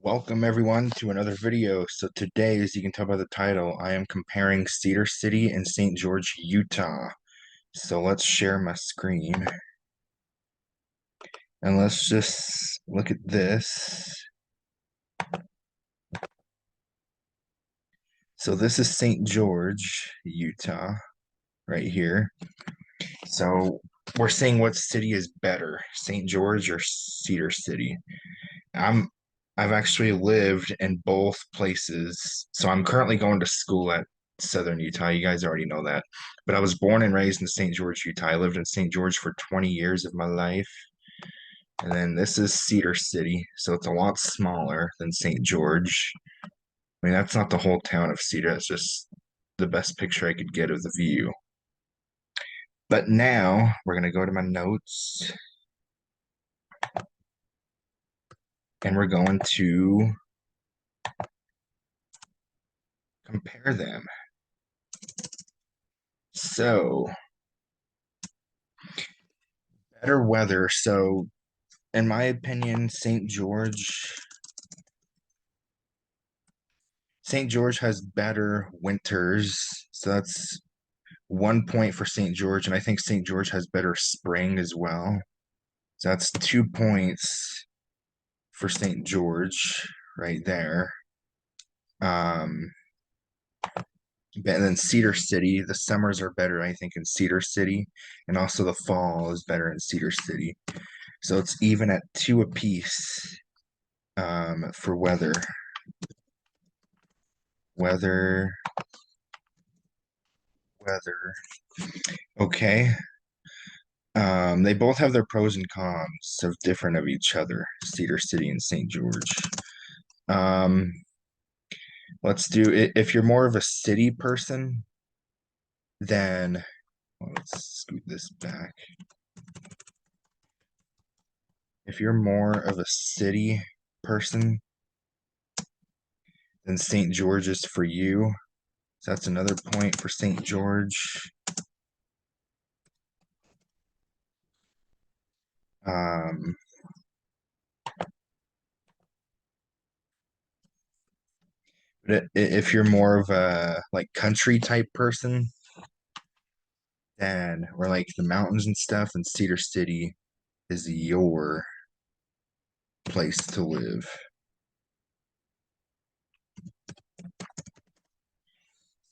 Welcome everyone to another video. So today, as you can tell by the title, I am comparing Cedar City and St. George, Utah. So let's share my screen and let's just look at this. So this is St. George, Utah, right here. So we're saying what city is better, St. George or Cedar City. I'm I've actually lived in both places. So I'm currently going to school at Southern Utah. You guys already know that. But I was born and raised in St. George, Utah. I lived in St. George for 20 years of my life. And then this is Cedar City. So it's a lot smaller than St. George. I mean, that's not the whole town of Cedar. It's just the best picture I could get of the view. But now we're going to go to my notes and we're going to compare them. So, better weather. So, in my opinion, St. George has better winters. So that's 1 point for St. George, and I think St. George has better spring as well. So that's 2 points for St. George right there. Um, and then Cedar City, the summers are better, I think, in Cedar City, and also the fall is better in Cedar City. So it's even at two apiece for weather. Weather, weather. Okay. They both have their pros and cons of different of each other, Cedar City and St. George. Um, let's do it. If you're more of a city person, then let's scoot this back. If you're more of a city person, then St. George is for you. So that's another point for St. George. Um, but if you're more of a like country type person, then or like the mountains and stuff, and Cedar City is your place to live.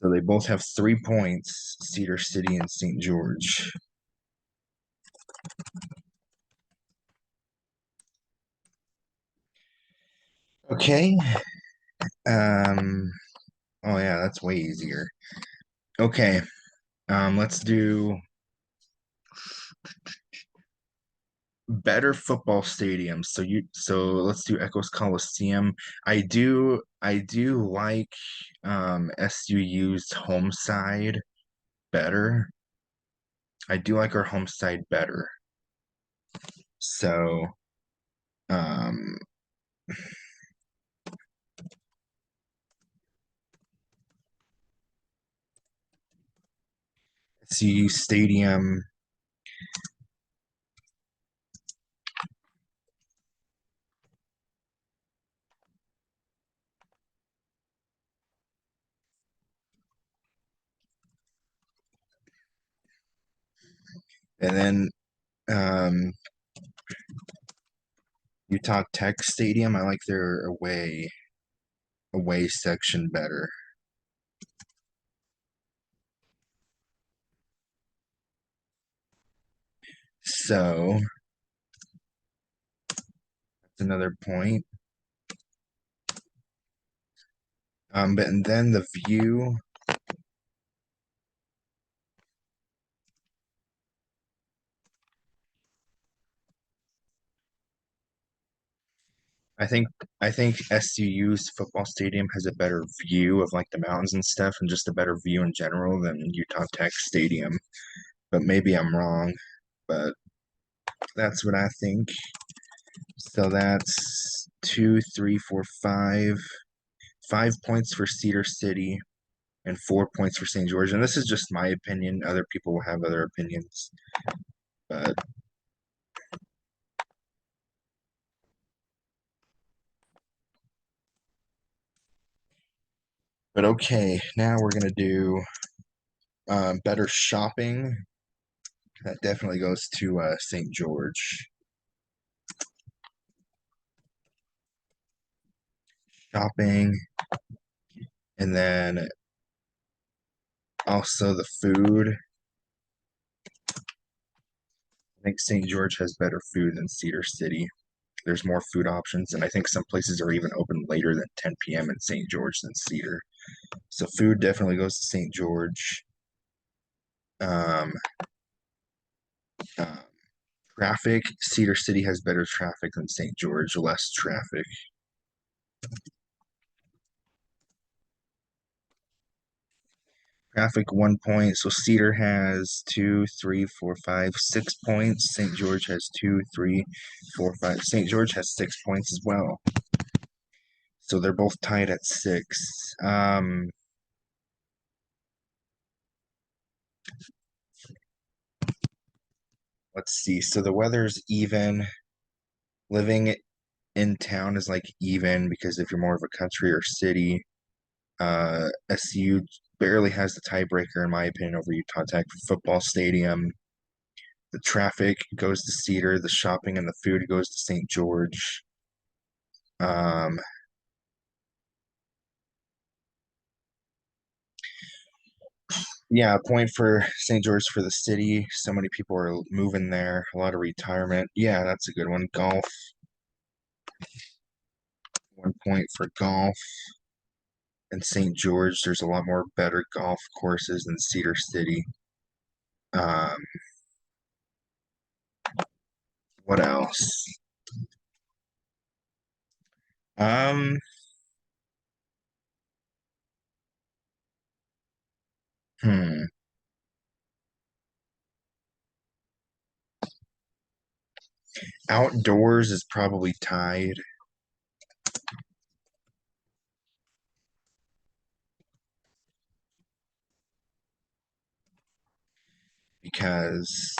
So they both have 3 points, Cedar City and St. George. Okay. Um, oh yeah, that's way easier. Okay. Let's do better football stadiums. So let's do Echoes Coliseum. I do like SUU's home side better. I do like our home side better. So um SUU Stadium. And then Utah Tech Stadium. I like their away section better. So that's another point. But and then the view. I think I think SUU's football stadium has a better view of like the mountains and stuff, and just a better view in general than Utah Tech Stadium. But maybe I'm wrong. But that's what I think. So that's two, three, four, five. 5 points for Cedar City and 4 points for St. George. And this is just my opinion. Other people will have other opinions. But But okay, now we're gonna do better shopping. That definitely goes to St. George. Shopping, and then also the food. I think St. George has better food than Cedar City. There's more food options, and I think some places are even open later than 10 p.m. in St. George than Cedar. So food definitely goes to St. George. Um, uh, Traffic, Cedar City has better traffic than St. George, less traffic. Traffic 1 point. So Cedar has two, three, four, five, 6 points. St. George has two, three, four, five. St. George has 6 points as well. So they're both tied at six. Let's see. So the weather's even. Living in town is like even because if you're more of a country or city, SU barely has the tiebreaker in my opinion over Utah Tech football stadium. The traffic goes to Cedar, the shopping and the food goes to St. George. Um, yeah, a point for St. George for the city. So many people are moving there. A lot of retirement. Yeah, that's a good one. Golf, 1 point for golf. In St. George, there's a lot more better golf courses than Cedar City. Um, what else? Um, hmm. Outdoors is probably tied because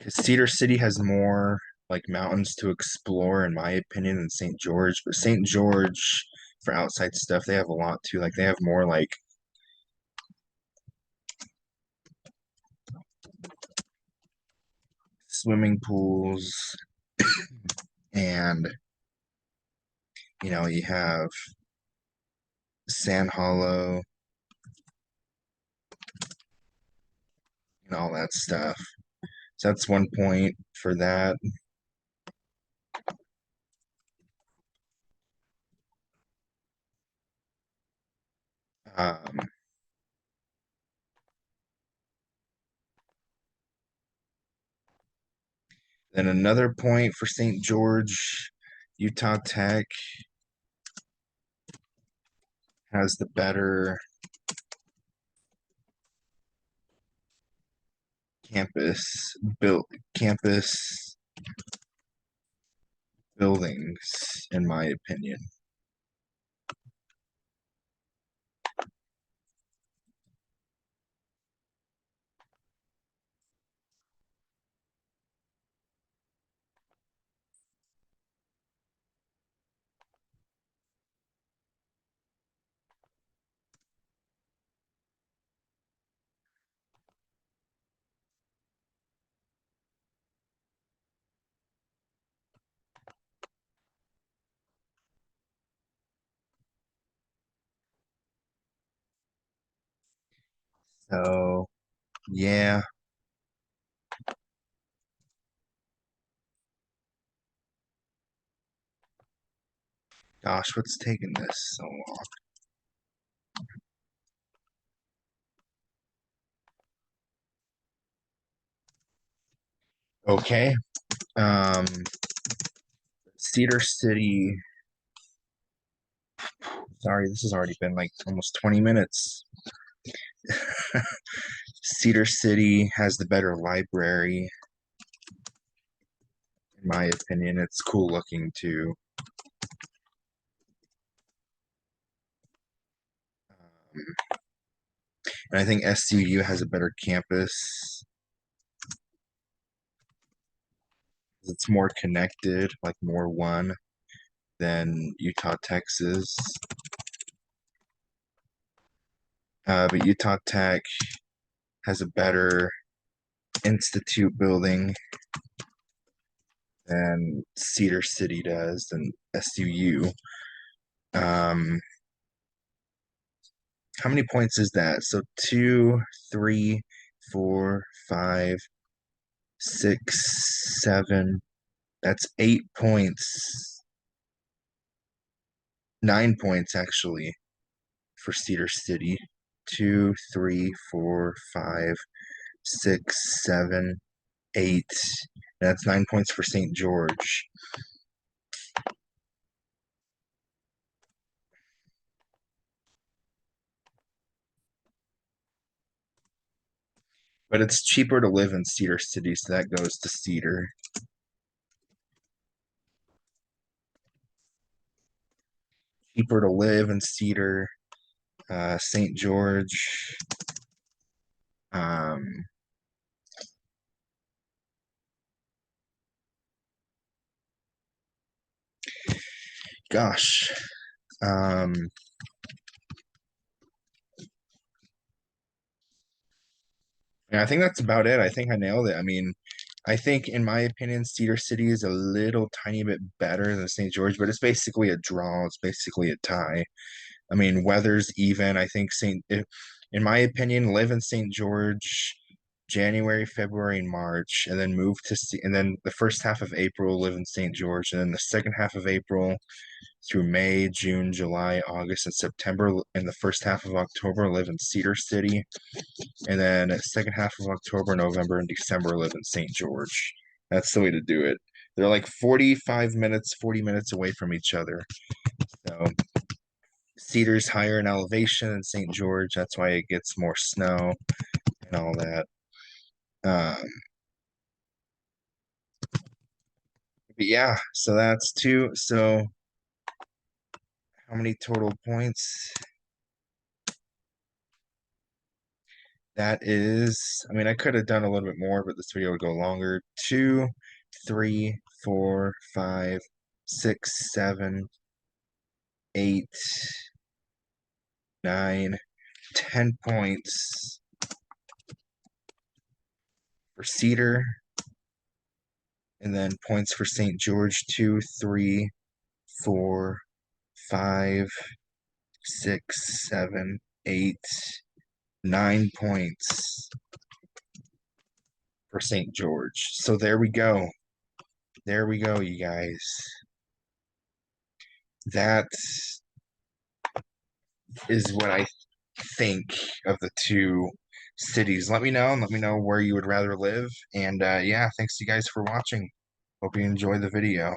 Cedar City has more like mountains to explore, in my opinion, than St. George. But St. George, for outside stuff, they have a lot too. Like they have more like swimming pools and you have Sand Hollow and all that stuff. So that's 1 point for that. Um, then another point for St. George, Utah Tech has the better campus built campus buildings, in my opinion. So yeah, gosh, what's taking this so long? Okay. Um, Cedar City. Sorry, this has already been like almost 20 minutes. Cedar City has the better library, in my opinion. It's cool looking too. And I think SCU has a better campus. it's more connected, like more one than Utah, Texas. But Utah Tech has a better institute building than Cedar City does, than SUU. Um, how many points is that? So 2, 3, 4, 5, 6, 7. That's 8 points. 9 points actually for Cedar City. 2, 3, 4, 5, 6, 7, 8. That's 9 points for St. George. But it's cheaper to live in Cedar City, so that goes to Cedar. Cheaper to live in Cedar. St. George. Um, gosh. Um, yeah, I think that's about it. I think I nailed it. I mean, I think, in my opinion, Cedar City is a little tiny bit better than St. George, but it's basically a draw. It's basically a tie. I mean, weather's even. I think in my opinion, live in St. George January, February, and March, and then and then the first half of April live in St. George, and then the second half of April through May, June, July, August, and September, and the first half of October live in Cedar City, and then second half of October, November, and December live in St. George. That's the way to do it. They're like 45 minutes, 40 minutes away from each other. So Cedar's higher in elevation than St. George. That's why it gets more snow and all that. Um, but yeah, so that's two. So how many total points? That is, I mean, I could have done a little bit more, but this video would go longer. 2, 3, 4, 5, 6, 7, 8, 9, 10 points for Cedar, and then points for St. George. 2, 3, 4, 5, 6, 7, 8, 9 points for St. George. So there we go. There we go, you guys. That is what I think of the two cities. Let me know and let me know where you would rather live. And yeah, thanks you guys for watching. Hope you enjoy the video.